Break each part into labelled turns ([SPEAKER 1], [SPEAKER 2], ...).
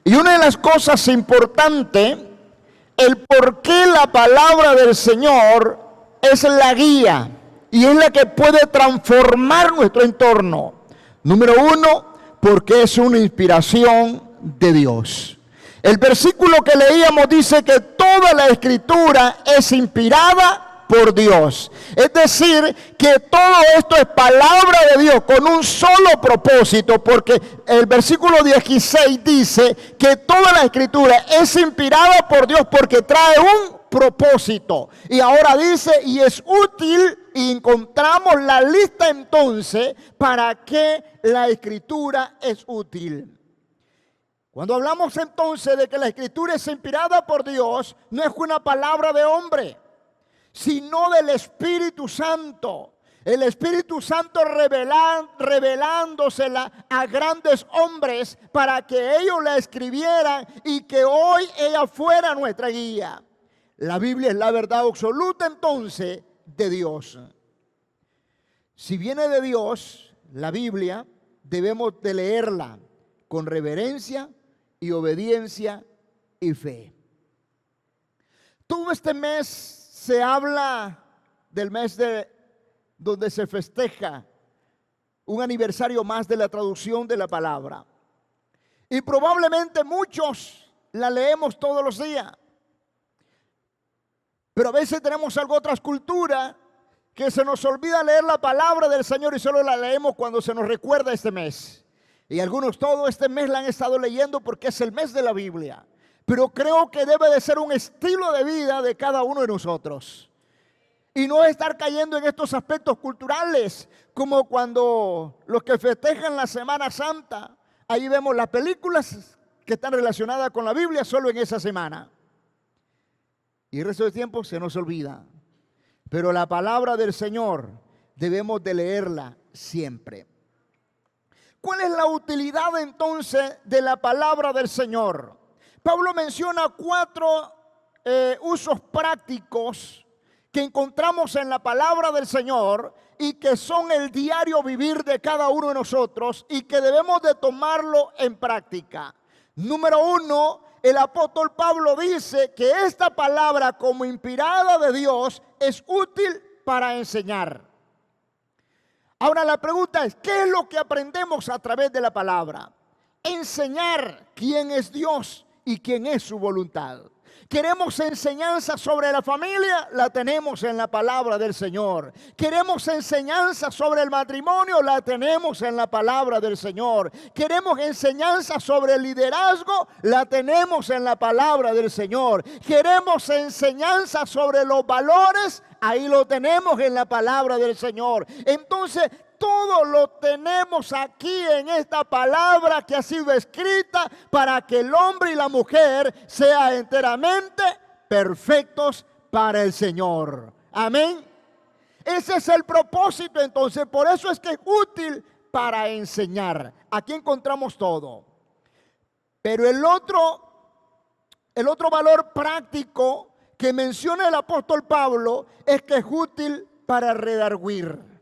[SPEAKER 1] Y una de las cosas importantes, el por qué la palabra del Señor es la guía y es la que puede transformar nuestro entorno. Número uno, porque es una inspiración de Dios. El versículo que leíamos dice que toda la escritura es inspirada por Dios. Es decir, que todo esto es palabra de Dios con un solo propósito, porque el versículo 16 dice que toda la escritura es inspirada por Dios porque trae un propósito. Y ahora dice, y es útil, y encontramos la lista entonces para qué la escritura es útil. Cuando hablamos entonces de que la escritura es inspirada por Dios, no es una palabra de hombre, sino del Espíritu Santo. El Espíritu Santo revelándosela a grandes hombres para que ellos la escribieran y que hoy ella fuera nuestra guía. La Biblia es la verdad absoluta entonces de Dios. Si viene de Dios, la Biblia, debemos de leerla con reverencia y obediencia y fe. Todo este mes se habla del mes donde se festeja un aniversario más de la traducción de la palabra. Y probablemente muchos la leemos todos los días. Pero a veces tenemos otras culturas que se nos olvida leer la palabra del Señor y solo la leemos cuando se nos recuerda este mes. Y algunos todo este mes la han estado leyendo porque es el mes de la Biblia. Pero creo que debe de ser un estilo de vida de cada uno de nosotros. Y no estar cayendo en estos aspectos culturales, como cuando los que festejan la Semana Santa, ahí vemos las películas que están relacionadas con la Biblia solo en esa semana. Y el resto del tiempo se nos olvida. Pero la palabra del Señor debemos de leerla siempre. ¿Cuál es la utilidad entonces de la palabra del Señor? Pablo menciona 4 usos prácticos que encontramos en la palabra del Señor y que son el diario vivir de cada uno de nosotros y que debemos de tomarlo en práctica. Número 1, el apóstol Pablo dice que esta palabra como inspirada de Dios es útil para enseñar. Ahora la pregunta es, ¿qué es lo que aprendemos a través de la palabra? Enseñar quién es Dios y quién es su voluntad. Queremos enseñanza sobre la familia, la tenemos en la palabra del Señor. Queremos enseñanza sobre el matrimonio, la tenemos en la palabra del Señor. Queremos enseñanza sobre el liderazgo, la tenemos en la palabra del Señor. Queremos enseñanza sobre los valores, ahí lo tenemos en la palabra del Señor. Entonces, todo lo tenemos aquí en esta palabra que ha sido escrita para que el hombre y la mujer sean enteramente perfectos para el Señor. Amén. Ese es el propósito entonces. Por eso es que es útil para enseñar. Aquí encontramos todo. Pero el otro valor práctico que menciona el apóstol Pablo es que es útil para redarguir.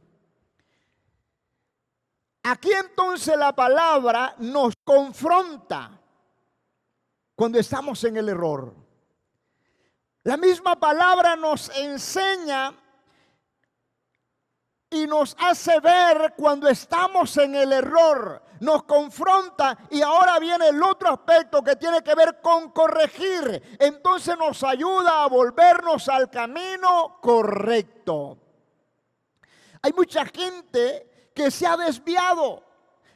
[SPEAKER 1] Aquí entonces la palabra nos confronta cuando estamos en el error. La misma palabra nos enseña y nos hace ver cuando estamos en el error. Nos confronta y ahora viene el otro aspecto que tiene que ver con corregir. Entonces nos ayuda a volvernos al camino correcto. Hay mucha gente que se ha desviado,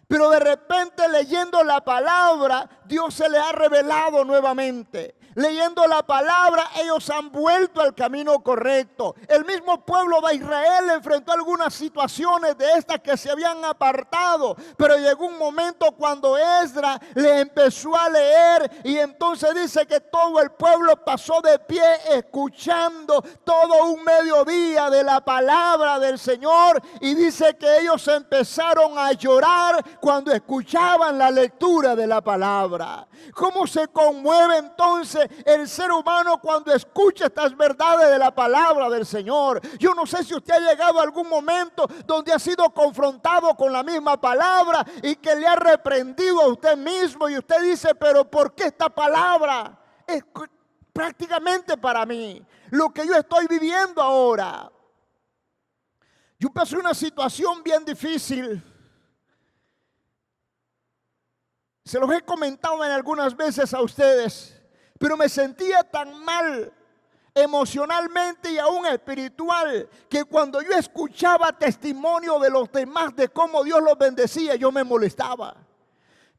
[SPEAKER 1] pero de repente leyendo la palabra, Dios se le ha revelado nuevamente. Leyendo la palabra, ellos han vuelto al camino correcto. El mismo pueblo de Israel enfrentó algunas situaciones de estas que se habían apartado, pero llegó un momento cuando Esdras le empezó a leer y entonces dice que todo el pueblo pasó de pie escuchando todo un mediodía de la palabra del Señor, y dice que ellos empezaron a llorar cuando escuchaban la lectura de la palabra. ¿Cómo se conmueve entonces hace el ser humano cuando escucha estas verdades de la palabra del Señor. Yo no sé si usted ha llegado a algún momento donde ha sido confrontado con la misma palabra y que le ha reprendido a usted mismo y usted dice, pero ¿por qué esta palabra es prácticamente para mí? Lo que yo estoy viviendo ahora. Yo pasé una situación bien difícil. Se los he comentado en algunas veces a ustedes, pero me sentía tan mal emocionalmente y aún espiritual que cuando yo escuchaba testimonio de los demás de cómo Dios los bendecía, yo me molestaba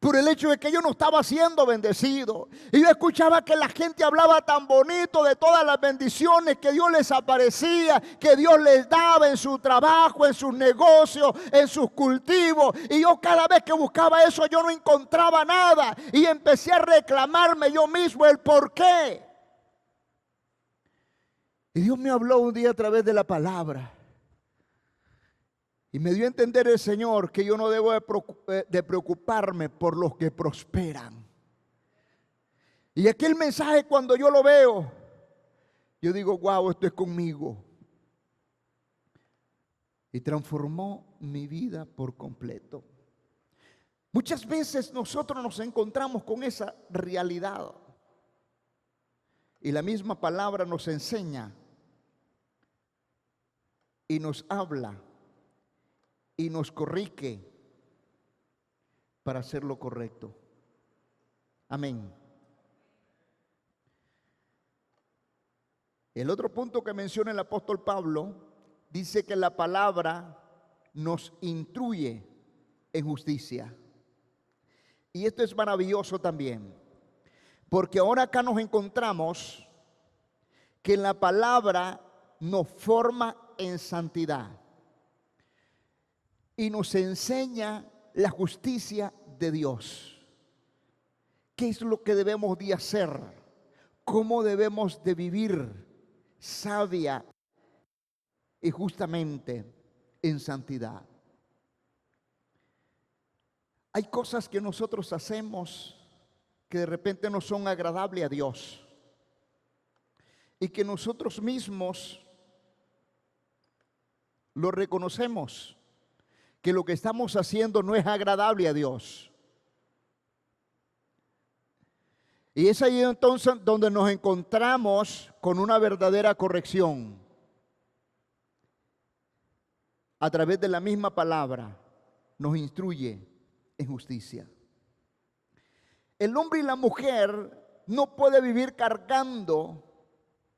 [SPEAKER 1] por el hecho de que yo no estaba siendo bendecido. Y yo escuchaba que la gente hablaba tan bonito de todas las bendiciones que Dios les aparecía, que Dios les daba en su trabajo, en sus negocios, en sus cultivos. Y yo cada vez que buscaba eso, yo no encontraba nada. Y empecé a reclamarme yo mismo el por qué. Y Dios me habló un día a través de la palabra. Y me dio a entender el Señor que yo no debo de preocuparme por los que prosperan. Y aquel mensaje cuando yo lo veo, yo digo, wow, esto es conmigo. Y transformó mi vida por completo. Muchas veces nosotros nos encontramos con esa realidad. Y la misma palabra nos enseña y nos habla y nos corrige para hacer lo correcto. Amén. El otro punto que menciona el apóstol Pablo dice que la palabra nos instruye en justicia. Y esto es maravilloso también, porque ahora acá nos encontramos que la palabra nos forma en santidad y nos enseña la justicia de Dios. ¿Qué es lo que debemos de hacer? ¿Cómo debemos de vivir sabia y justamente en santidad? Hay cosas que nosotros hacemos que de repente no son agradables a Dios y que nosotros mismos lo reconocemos, que lo que estamos haciendo no es agradable a Dios. Y es ahí entonces donde nos encontramos con una verdadera corrección. A través de la misma palabra nos instruye en justicia. El hombre y la mujer no pueden vivir cargando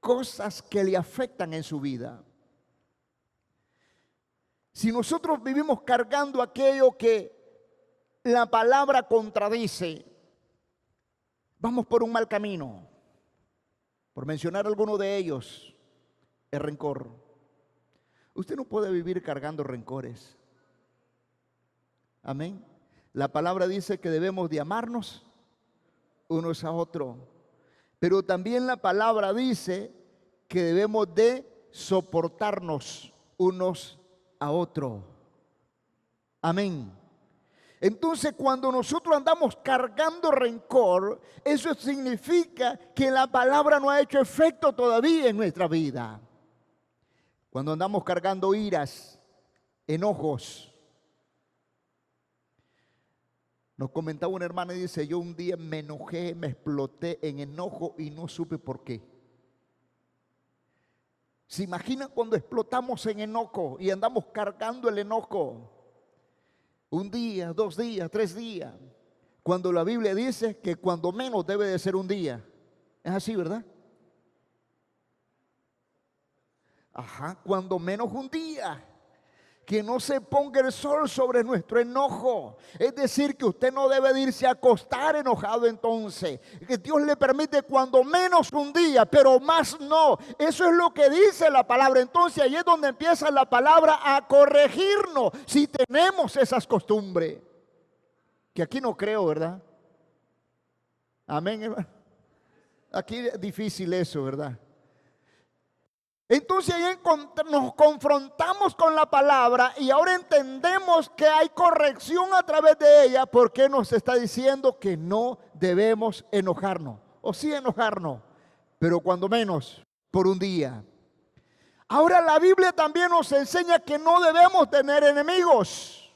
[SPEAKER 1] cosas que le afectan en su vida. Si nosotros vivimos cargando aquello que la palabra contradice, vamos por un mal camino. Por mencionar alguno de ellos, el rencor. Usted no puede vivir cargando rencores. Amén. La palabra dice que debemos de amarnos unos a otros. Pero también la palabra dice que debemos de soportarnos unos a otros. Amén. Entonces, cuando nosotros andamos cargando rencor, eso significa que la palabra no ha hecho efecto todavía en nuestra vida. Cuando andamos cargando iras, enojos. Nos comentaba una hermana y dice, yo un día me enojé, me exploté en enojo y no supe por qué. ¿Se imaginan cuando explotamos en enojo y andamos cargando el enojo? Un día, 2 días, 3 días. Cuando la Biblia dice que cuando menos debe de ser un día. Es así, ¿verdad? Ajá, cuando menos un día. Que no se ponga el sol sobre nuestro enojo. Es decir, que usted no debe de irse a acostar enojado entonces. Que Dios le permite cuando menos un día, pero más no. Eso es lo que dice la palabra. Entonces ahí es donde empieza la palabra a corregirnos. Si tenemos esas costumbres. Que aquí no creo, ¿verdad? Amén, hermano. Aquí es difícil eso, ¿verdad? Entonces ahí nos confrontamos con la palabra y ahora entendemos que hay corrección a través de ella porque nos está diciendo que no debemos enojarnos. o sí enojarnos, pero cuando menos por un día. Ahora la Biblia también nos enseña que no debemos tener enemigos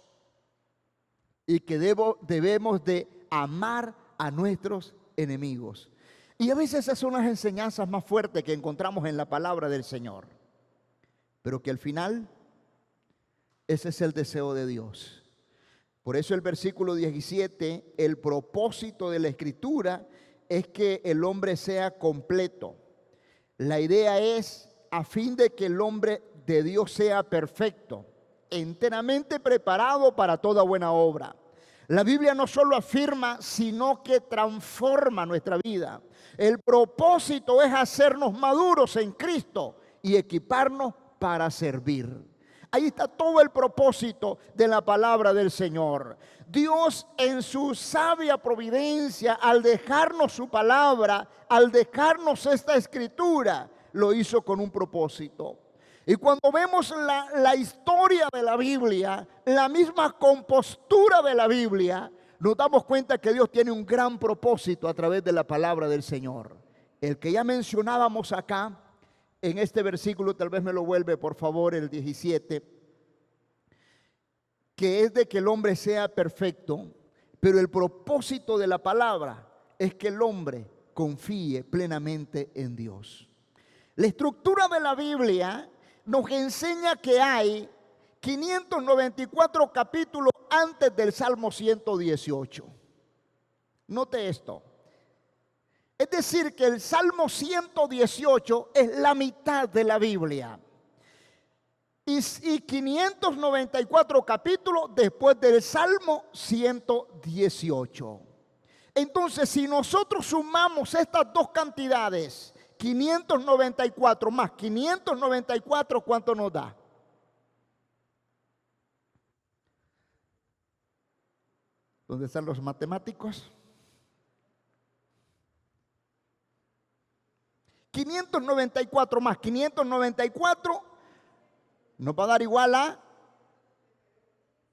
[SPEAKER 1] y que debemos de amar a nuestros enemigos. Y a veces esas son las enseñanzas más fuertes que encontramos en la palabra del Señor. Pero que al final, ese es el deseo de Dios. Por eso el versículo 17, el propósito de la Escritura es que el hombre sea completo. La idea es a fin de que el hombre de Dios sea perfecto, enteramente preparado para toda buena obra. La Biblia no solo afirma, sino que transforma nuestra vida. El propósito es hacernos maduros en Cristo y equiparnos para servir. Ahí está todo el propósito de la palabra del Señor. Dios en su sabia providencia, al dejarnos su palabra, al dejarnos esta escritura, lo hizo con un propósito. Y cuando vemos la historia de la Biblia, la misma compostura de la Biblia, nos damos cuenta que Dios tiene un gran propósito a través de la palabra del Señor. El que ya mencionábamos acá, en este versículo, tal vez me lo vuelve por favor, el 17, que es de que el hombre sea perfecto, pero el propósito de la palabra es que el hombre confíe plenamente en Dios. La estructura de la Biblia nos enseña que hay 594 capítulos antes del Salmo 118. Note esto. Es decir, que el Salmo 118 es la mitad de la Biblia. Y 594 capítulos después del Salmo 118. Entonces, si nosotros sumamos estas dos cantidades, 594 más 594, ¿cuánto nos da? ¿Dónde están los matemáticos? 594 más 594 nos va a dar igual a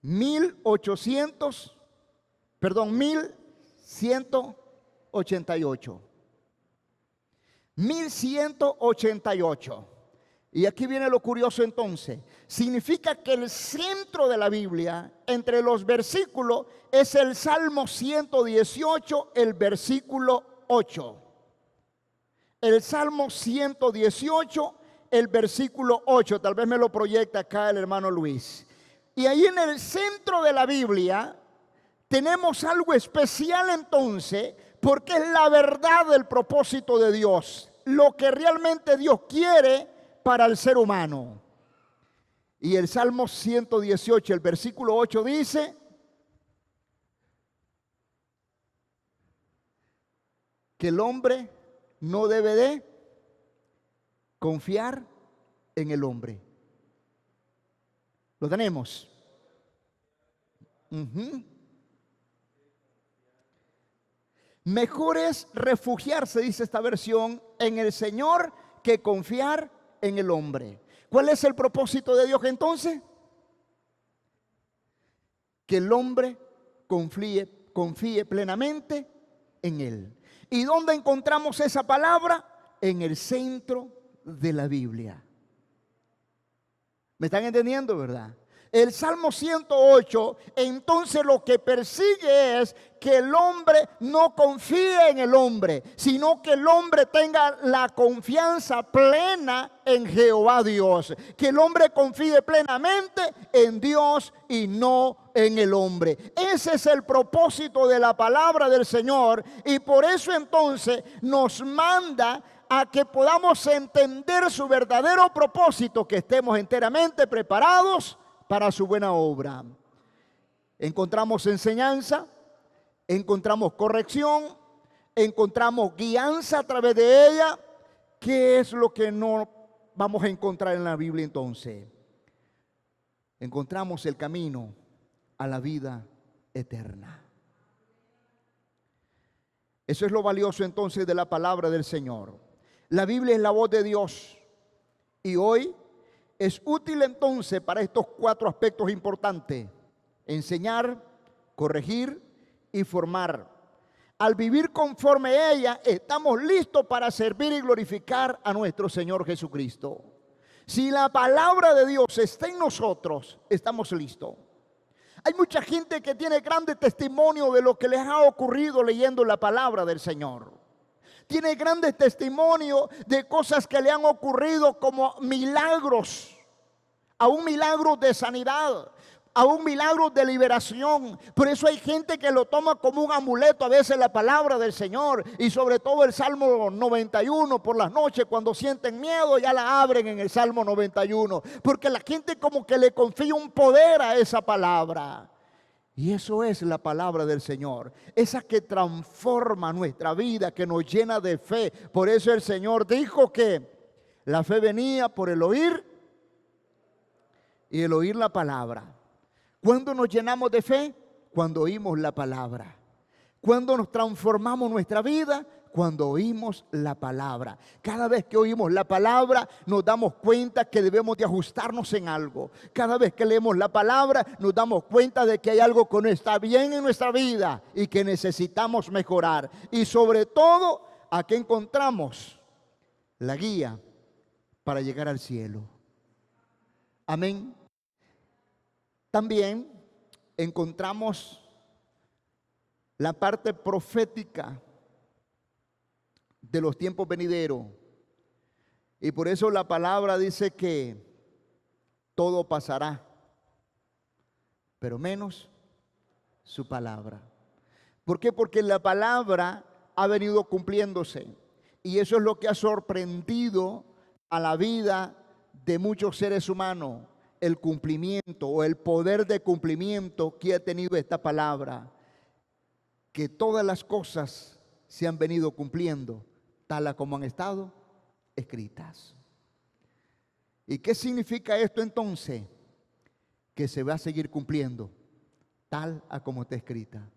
[SPEAKER 1] 1188. 1188. Y aquí viene lo curioso entonces. Significa que el centro de la Biblia, entre los versículos, es el Salmo 118, el versículo 8. El Salmo 118, el versículo 8. Tal vez me lo proyecta acá el hermano Luis. Y ahí en el centro de la Biblia tenemos algo especial entonces, porque es la verdad del propósito de Dios, lo que realmente Dios quiere para el ser humano. Y el Salmo 118, el versículo 8 dice: que el hombre no debe de confiar en el hombre. ¿Lo tenemos? Mejor es refugiarse, dice esta versión, en el Señor que confiar en el hombre. ¿Cuál es el propósito de Dios entonces? Que el hombre confíe plenamente en Él. ¿Y dónde encontramos esa palabra? En el centro de la Biblia. ¿Me están entendiendo, verdad? El Salmo 108, entonces lo que persigue es que el hombre no confíe en el hombre, sino que el hombre tenga la confianza plena en Jehová Dios. Que el hombre confíe plenamente en Dios y no en el hombre. Ese es el propósito de la palabra del Señor, y por eso entonces nos manda a que podamos entender su verdadero propósito, que estemos enteramente preparados para su buena obra. Encontramos enseñanza, encontramos corrección, encontramos guianza a través de ella. ¿Qué es lo que no vamos a encontrar en la Biblia entonces? Encontramos el camino a la vida eterna. Eso es lo valioso entonces de la palabra del Señor. La Biblia es la voz de Dios, y hoy es útil entonces para estos 4 aspectos importantes: enseñar, corregir y formar. al vivir conforme a ella, estamos listos para servir y glorificar a nuestro Señor Jesucristo. Si la palabra de Dios está en nosotros, estamos listos. Hay mucha gente que tiene grande testimonio de lo que les ha ocurrido leyendo la palabra del Señor. Tiene grandes testimonios de cosas que le han ocurrido como milagros, aún milagros de sanidad, aún milagros de liberación. Por eso hay gente que lo toma como un amuleto a veces la palabra del Señor, y sobre todo el Salmo 91 por las noches cuando sienten miedo ya la abren en el Salmo 91, porque la gente como que le confía un poder a esa palabra. Y eso es la palabra del Señor, esa que transforma nuestra vida, que nos llena de fe. Por eso el Señor dijo que la fe venía por el oír y el oír la palabra. ¿Cuándo nos llenamos de fe? Cuando oímos la palabra. ¿Cuándo nos transformamos nuestra vida? Cuando oímos la palabra. Cada vez que oímos la palabra nos damos cuenta que debemos de ajustarnos en algo. Cada vez que leemos la palabra nos damos cuenta de que hay algo que no está bien en nuestra vida y que necesitamos mejorar. Y sobre todo, aquí encontramos la guía para llegar al cielo. Amén. También encontramos la parte profética de los tiempos venideros. Y por eso la palabra dice que todo pasará, pero menos su palabra. ¿Por qué? Porque la palabra ha venido cumpliéndose. Y eso es lo que ha sorprendido a la vida de muchos seres humanos. El cumplimiento o el poder de cumplimiento que ha tenido esta palabra. Que todas las cosas se han venido cumpliendo tal como han estado escritas. ¿Y qué significa esto entonces? Que se va a seguir cumpliendo tal como está escrita.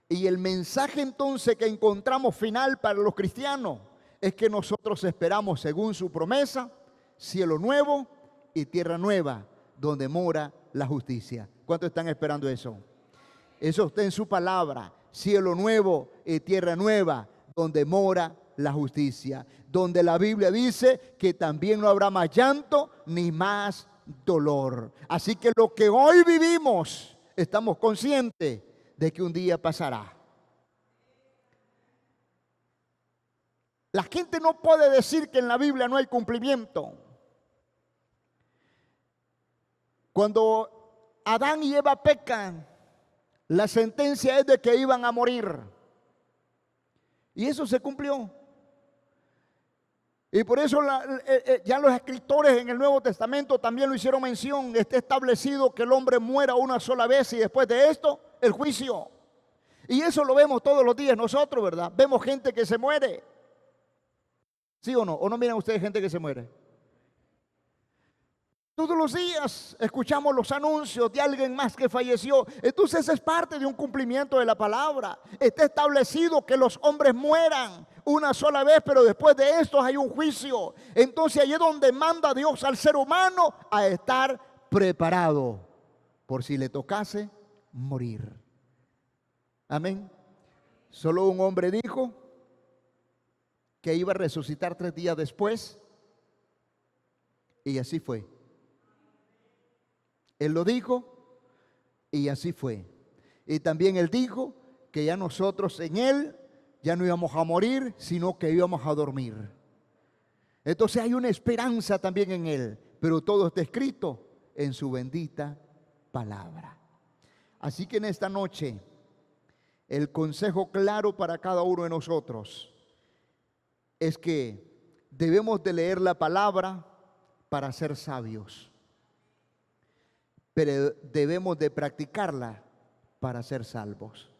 [SPEAKER 1] Y el mensaje entonces que encontramos final para los cristianos es que nosotros esperamos, según su promesa, cielo nuevo y tierra nueva, donde mora la justicia. ¿Cuántos están esperando eso? Eso está en su palabra. Cielo nuevo y tierra nueva, donde mora la justicia. Donde la Biblia dice que también no habrá más llanto ni más dolor. Así que lo que hoy vivimos, estamos conscientes de que un día pasará. La gente no puede decir que en la Biblia no hay cumplimiento. Cuando Adán y Eva pecan, la sentencia es de que iban a morir. Y eso se cumplió. Y por eso ya los escritores en el Nuevo Testamento también lo hicieron mención. Está establecido que el hombre muera una sola vez y después de esto, el juicio. Y eso lo vemos todos los días nosotros, ¿verdad? Vemos gente que se muere. ¿Sí o no? ¿O no miran ustedes gente que se muere? Todos los días escuchamos los anuncios de alguien más que falleció. Entonces es parte de un cumplimiento de la palabra. Está establecido que los hombres mueran una sola vez, pero después de esto hay un juicio. Entonces ahí es donde manda Dios al ser humano a estar preparado por si le tocase morir. Amén. Solo un hombre dijo que iba a resucitar 3 días después, y así fue. Él lo dijo y así fue. Y también él dijo que ya nosotros en él ya no íbamos a morir, sino que íbamos a dormir. Entonces hay una esperanza también en él, pero todo está escrito en su bendita palabra. Así que en esta noche, el consejo claro para cada uno de nosotros es que debemos de leer la palabra para ser sabios, pero debemos de practicarla para ser salvos.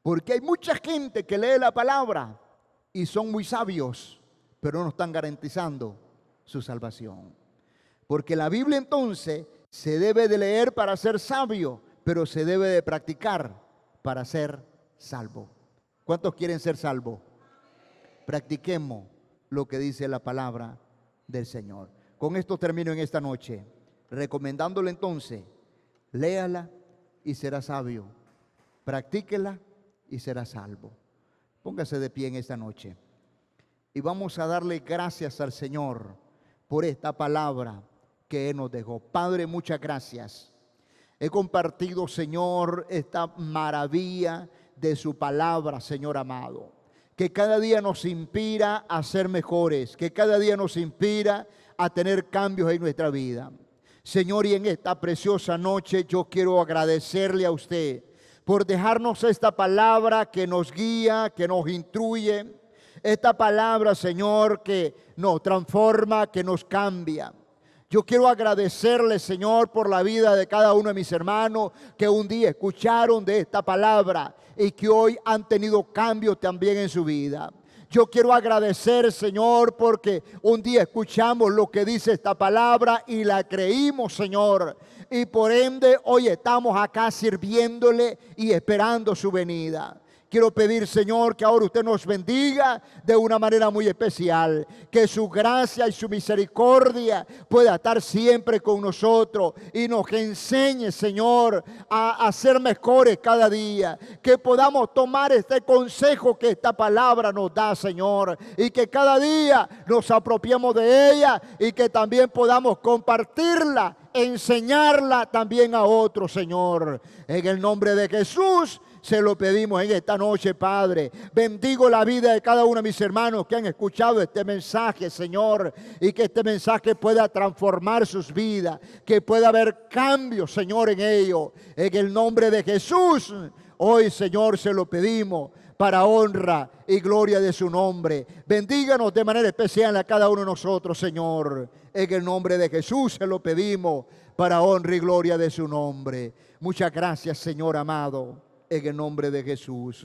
[SPEAKER 1] Porque hay mucha gente que lee la palabra y son muy sabios, pero no están garantizando su salvación. Porque la Biblia entonces se debe de leer para ser sabio, pero se debe de practicar para ser salvo. ¿Cuántos quieren ser salvos? Practiquemos lo que dice la palabra del Señor. Con esto termino en esta noche, recomendándole entonces, léala y será sabio. Practíquela y será salvo. Póngase de pie en esta noche y vamos a darle gracias al Señor por esta palabra que Él nos dejó. Padre, muchas gracias. He compartido, Señor, esta maravilla de su palabra, Señor amado, que cada día nos inspira a ser mejores, que cada día nos inspira a tener cambios en nuestra vida. Señor, y en esta preciosa noche yo quiero agradecerle a usted por dejarnos esta palabra que nos guía, que nos instruye, esta palabra, Señor, que nos transforma, que nos cambia. Yo quiero agradecerle, Señor, por la vida de cada uno de mis hermanos que un día escucharon de esta palabra y que hoy han tenido cambios también en su vida. Yo quiero agradecer, Señor, porque un día escuchamos lo que dice esta palabra y la creímos, Señor. Y por ende hoy estamos acá sirviéndole y esperando su venida. Quiero pedir, Señor, que ahora usted nos bendiga de una manera muy especial. Que su gracia y su misericordia pueda estar siempre con nosotros. Y nos enseñe, Señor, a ser mejores cada día. Que podamos tomar este consejo que esta palabra nos da, Señor. Y que cada día nos apropiemos de ella. Y que también podamos compartirla, enseñarla también a otros, Señor. En el nombre de Jesús se lo pedimos en esta noche, Padre. Bendigo la vida de cada uno de mis hermanos que han escuchado este mensaje, Señor, y que este mensaje pueda transformar sus vidas, que pueda haber cambios, Señor, en ellos. En el nombre de Jesús, hoy, Señor, se lo pedimos para honra y gloria de su nombre. Bendíganos de manera especial a cada uno de nosotros, Señor. En el nombre de Jesús se lo pedimos para honra y gloria de su nombre. Muchas gracias, Señor amado. En el nombre de Jesús.